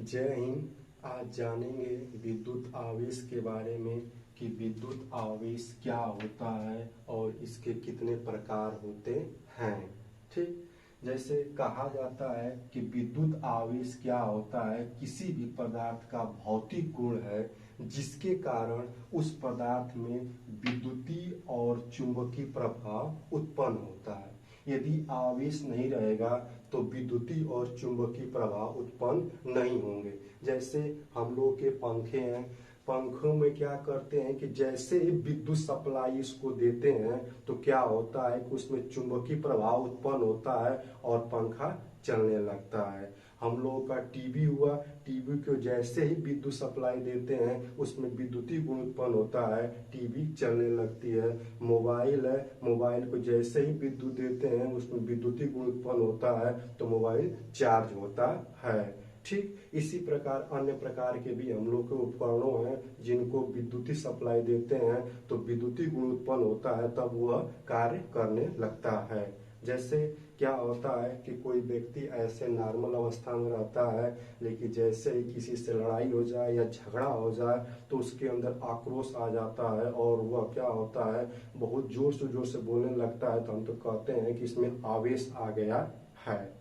जय हिंद। आज जानेंगे विद्युत आवेश के बारे में कि विद्युत आवेश क्या होता है और इसके कितने प्रकार होते हैं। ठीक, जैसे कहा जाता है कि विद्युत आवेश क्या होता है, किसी भी पदार्थ का भौतिक गुण है जिसके कारण उस पदार्थ में विद्युतीय और चुंबकीय प्रभाव उत्पन्न होता है। यदि आवेश नहीं रहेगा तो विद्युतीय और चुंबकीय प्रभाव उत्पन्न नहीं होंगे। जैसे हम लोग के पंखे हैं, पंखों में क्या करते हैं कि जैसे ही विद्युत सप्लाई इसको देते हैं तो क्या होता है कि उसमें चुंबकीय प्रभाव उत्पन्न होता है और पंखा चलने लगता है। हम लोगों का टीवी हुआ, टीवी को जैसे ही विद्युत सप्लाई देते हैं उसमें विद्युतीय गुण उत्पन्न होता है, टीवी चलने लगती है। मोबाइल है, मोबाइल को जैसे ही विद्युत देते हैं उसमें विद्युतीय गुण उत्पन्न होता है तो मोबाइल चार्ज होता है। ठीक इसी प्रकार अन्य प्रकार के भी हम लोग के उपकरणों हैं जिनको विद्युतीय सप्लाई देते हैं तो विद्युतीय गुण उत्पन्न होता है, तब वह कार्य करने लगता है। जैसे क्या होता है कि कोई व्यक्ति ऐसे नॉर्मल अवस्था में रहता है, लेकिन जैसे ही किसी से लड़ाई हो जाए या झगड़ा हो जाए तो उसके अंदर आक्रोश आ जाता है और वह क्या होता है बहुत जोर से बोलने लगता है, तो हम तो कहते हैं कि इसमें आवेश आ गया है।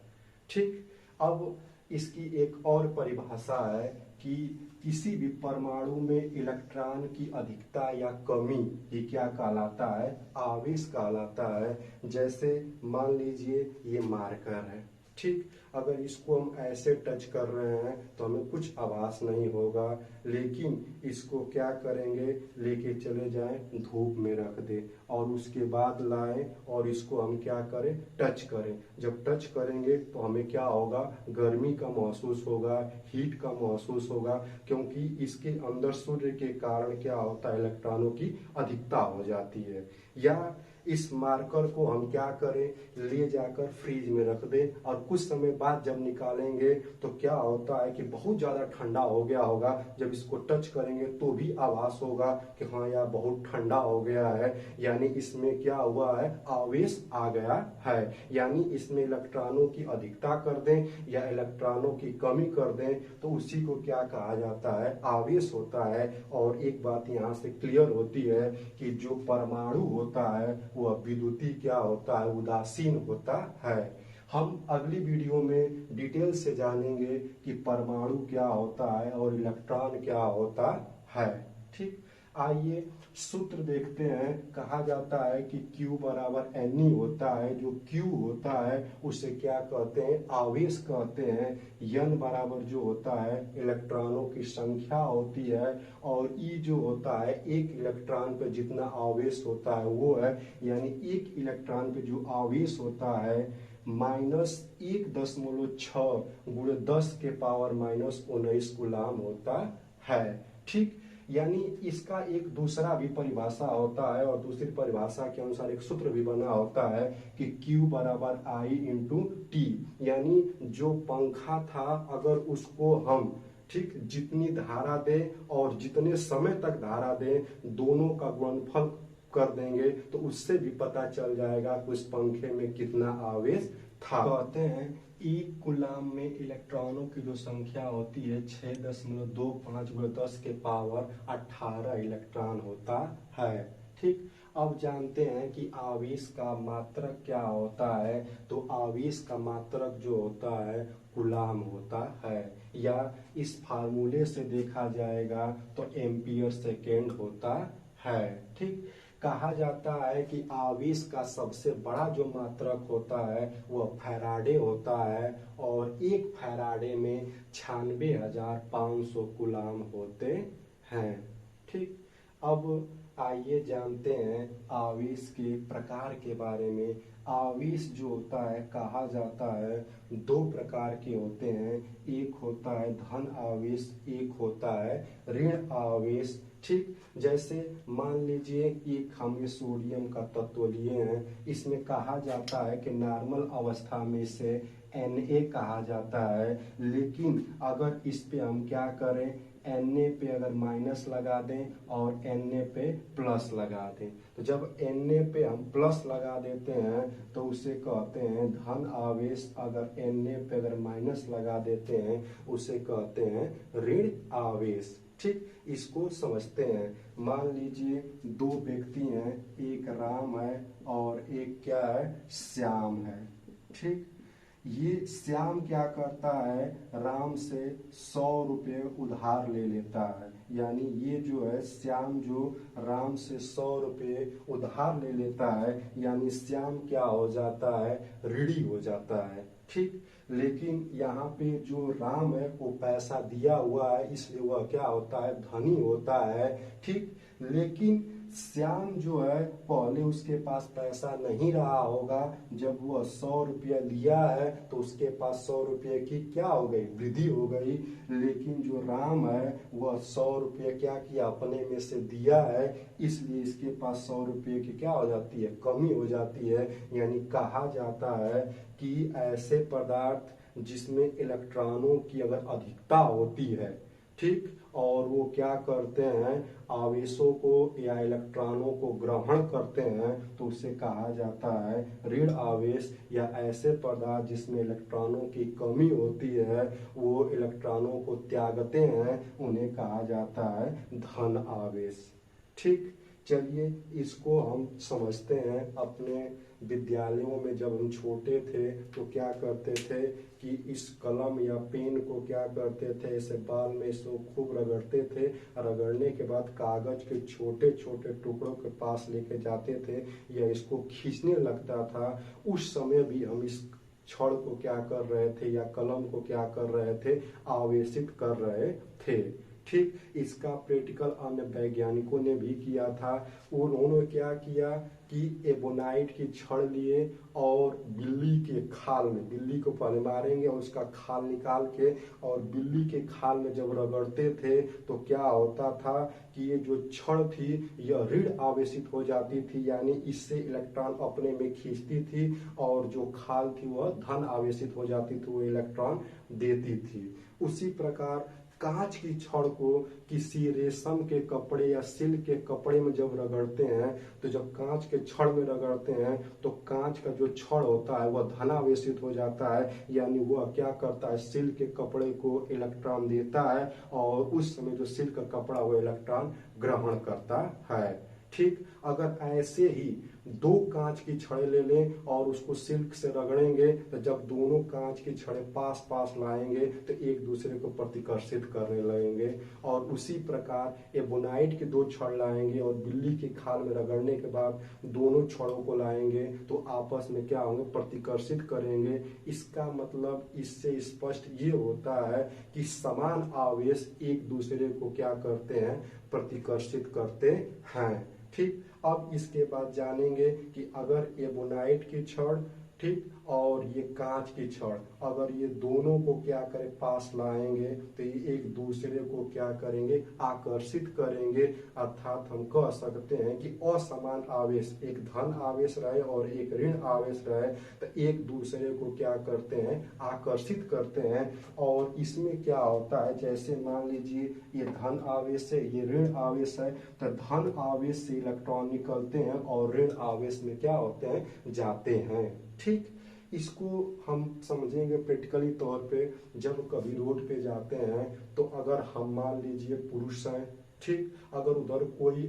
ठीक, अब इसकी एक और परिभाषा है कि किसी भी परमाणु में इलेक्ट्रॉन की अधिकता या कमी ये क्या कहलाता है, आवेश कहलाता है। जैसे मान लीजिए ये मार्कर है, ठीक, अगर इसको हम ऐसे टच कर रहे हैं तो हमें कुछ आभास नहीं होगा, लेकिन इसको क्या करेंगे, लेके चले जाएं धूप में रख दे और उसके बाद लाएं और इसको हम क्या करें, टच करें। जब टच करेंगे तो हमें क्या होगा, गर्मी का महसूस होगा, हीट का महसूस होगा, क्योंकि इसके अंदर सूर्य के कारण क्या होता है, इलेक्ट्रॉनों की अधिकता हो जाती है। या इस मार्कर को हम क्या करें, ले जाकर फ्रिज में रख दें और कुछ समय बाद जब निकालेंगे तो क्या होता है कि बहुत ज्यादा ठंडा हो गया होगा। जब इसको टच करेंगे तो भी आभास होगा कि हाँ यार बहुत ठंडा हो गया है, यानी इसमें क्या हुआ है, आवेश आ गया है। यानी इसमें इलेक्ट्रॉनों की अधिकता कर दें या इलेक्ट्रॉनों की कमी कर दें तो उसी को क्या कहा जाता है, आवेश होता है। और एक बात यहाँ से क्लियर होती है कि जो परमाणु होता है वह विद्युतीय क्या होता है, उदासीन होता है। हम अगली वीडियो में डिटेल से जानेंगे कि परमाणु क्या होता है और इलेक्ट्रॉन क्या होता है। ठीक, आइए सूत्र देखते हैं। कहा जाता है कि Q बराबर Ne होता है। जो Q होता है उसे क्या कहते हैं, आवेश कहते हैं। N बराबर जो होता है इलेक्ट्रॉनों की संख्या होती है और E जो होता है एक इलेक्ट्रॉन पे जितना आवेश होता है वो है, यानी एक इलेक्ट्रॉन पे जो आवेश होता है -1.6 गुणे 10 के पावर -19 गुलाम होता है। ठीक, यानी इसका एक दूसरा भी परिभाषा होता है और दूसरी परिभाषा के अनुसार एक सूत्र भी बना होता है कि Q बराबर I इंटू टी, यानी जो पंखा था अगर उसको हम ठीक जितनी धारा दें और जितने समय तक धारा दें दोनों का गुणनफल कर देंगे तो उससे भी पता चल जाएगा कि उस पंखे में कितना आवेश था। कहते हैं एक गुलाम में इलेक्ट्रॉनों की जो संख्या होती है 6.25 गुणे 10 के पावर 18 इलेक्ट्रॉन होता है। ठीक, अब जानते हैं कि आवेश का मात्रक क्या होता है। तो आवेश का मात्रक जो होता है गुलाम होता है, या इस फार्मूले से देखा जाएगा तो एम्पियर सेकेंड होता है। ठीक, कहा जाता है कि आवेश का सबसे बड़ा जो मात्रक होता है वह फैराडे होता है और एक फैराडे में 96,500 गुलाम होते हैं। ठीक, अब आइए जानते हैं आवेश के प्रकार के बारे में। आवेश जो होता है कहा जाता है दो प्रकार के होते हैं, एक होता है धन आवेश, एक होता है ऋण आवेश। ठीक, जैसे मान लीजिए एक हम सोडियम का तत्व लिए हैं, इसमें कहा जाता है कि नॉर्मल अवस्था में इसे Na कहा जाता है, लेकिन अगर इस पे हम क्या करें Na पे अगर माइनस लगा दें और Na पे प्लस लगा दें, तो जब Na पे हम प्लस लगा देते हैं तो उसे कहते हैं धन आवेश। अगर Na पे अगर माइनस लगा देते हैं उसे कहते हैं ऋण आवेश। ठीक, इसको समझते हैं। मान लीजिए दो व्यक्ति हैं, एक राम है और एक क्या है, श्याम है। ठीक, ये श्याम क्या करता है, राम से 100 रुपये उधार ले लेता है। यानी ये जो है श्याम जो राम से 100 रुपये उधार ले लेता है, यानी श्याम क्या हो जाता है, ऋणी हो जाता है। ठीक, लेकिन यहाँ पे जो राम है वो पैसा दिया हुआ है, इसलिए वह क्या होता है, धनी होता है। ठीक, लेकिन श्याम जो है पहले उसके पास पैसा नहीं रहा होगा, जब वह 100 रुपया लिया है तो उसके पास 100 रुपये की क्या हो गई, वृद्धि हो गई। लेकिन जो राम है वह 100 रुपये क्या किया, अपने में से दिया है, इसलिए इसके पास 100 रुपये की क्या हो जाती है, कमी हो जाती है। यानी कहा जाता है कि ऐसे पदार्थ जिसमें इलेक्ट्रॉनों की अगर अधिकता होती है, ठीक, और वो क्या करते हैं, आवेशों को या इलेक्ट्रॉनों को ग्रहण करते हैं, तो उसे कहा जाता है ऋण आवेश। या ऐसे पदार्थ जिसमें इलेक्ट्रॉनों की कमी होती है, वो इलेक्ट्रॉनों को त्यागते हैं, उन्हें कहा जाता है धन आवेश। ठीक, चलिए इसको हम समझते हैं। अपने विद्यालयों में जब हम छोटे थे तो क्या करते थे कि इस कलम या पेन को क्या करते थे, इसे बाल में इसको खूब रगड़ते थे। रगड़ने के बाद कागज के छोटे छोटे टुकड़ों के पास लेके जाते थे या इसको खींचने लगता था। उस समय भी हम इस छड़ को क्या कर रहे थे या कलम को क्या कर रहे थे, आवेशित कर रहे थे। ठीक, इसका प्रैक्टिकल अन्य वैज्ञानिकों ने भी किया था। उन्होंने क्या किया कि एबोनाइट की छड़ लिए और बिल्ली के खाल में, बिल्ली को पहले मारेंगे और उसका खाल निकाल के, और बिल्ली के खाल में जब रगड़ते थे तो क्या होता था कि ये जो छड़ थी यह ऋण आवेशित हो जाती थी, यानी इससे इलेक्ट्रॉन अपने में खींचती थी, और जो खाल थी वह धन आवेशित हो जाती थी, वो इलेक्ट्रॉन देती थी। उसी प्रकार कांच की छड़ को किसी रेशम के कपड़े या सिल्क के कपड़े में जब रगड़ते हैं, तो जब कांच के छड़ में रगड़ते हैं तो कांच का जो छड़ होता है वह धनावेशित हो जाता है, यानी वह क्या करता है, सिल्क के कपड़े को इलेक्ट्रॉन देता है, और उस समय जो सिल्क का कपड़ा वो इलेक्ट्रॉन ग्रहण करता है। ठीक, अगर ऐसे ही दो कांच की छड़े ले लें और उसको सिल्क से रगड़ेंगे, तो जब दोनों कांच की छड़े पास पास लाएंगे तो एक दूसरे को प्रतिकर्षित करने लगेंगे। और उसी प्रकार एबोनाइट के दो छड़ लाएंगे और बिल्ली के खाल में रगड़ने के बाद दोनों छड़ों को लाएंगे तो आपस में क्या होंगे, प्रतिकर्षित करेंगे। इसका मतलब इससे स्पष्ट ये होता है कि समान आवेश एक दूसरे को क्या करते हैं, प्रतिकर्षित करते हैं। ठीक, अब इसके बाद जानेंगे कि अगर एबोनाइट की छड़, ठीक, और ये कांच की छड़, अगर ये दोनों को क्या करें, पास लाएंगे तो ये एक दूसरे को क्या करेंगे, आकर्षित करेंगे। अर्थात हम कह सकते हैं कि असमान आवेश, एक धन आवेश रहे और एक ऋण आवेश रहे, तो एक दूसरे को क्या करते हैं, आकर्षित करते हैं। और इसमें क्या होता है, जैसे मान लीजिए ये धन आवेश है, ये ऋण आवेश है, तो धन आवेश से इलेक्ट्रॉन निकलते हैं और ऋण आवेश में क्या होते हैं, जाते हैं। ठीक, इसको हम समझेंगे प्रैक्टिकली तौर पे। जब कभी रोड पे जाते हैं तो अगर हम मान लीजिए पुरुष हैं, ठीक, अगर उधर कोई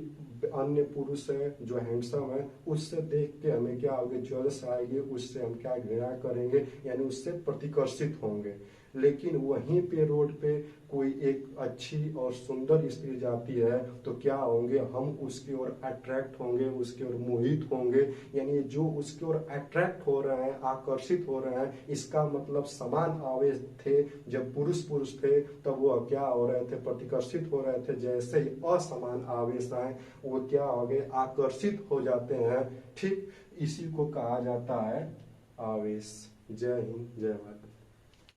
अन्य पुरुष है जो हैंडसम है, उससे देख के हमें क्या होगा, ज्वेलस आएगी, उससे हम क्या घृणा करेंगे, यानी उससे प्रतिकर्षित होंगे। लेकिन वहीं पे रोड पे कोई एक अच्छी और सुंदर स्त्री जाती है तो क्या होंगे, हम उसकी ओर अट्रैक्ट होंगे, उसकी ओर मोहित होंगे। यानी जो उसकी ओर अट्रैक्ट हो रहे हैं, आकर्षित हो रहे हैं, इसका मतलब समान आवेश थे। जब पुरुष पुरुष थे तब वो क्या हो रहे थे, प्रतिकर्षित हो रहे थे। जैसे ही असमान आवेश आए वो क्या हो गए, आकर्षित हो जाते हैं। ठीक, इसी को कहा जाता है आवेश। जय हिंद, जय भारत।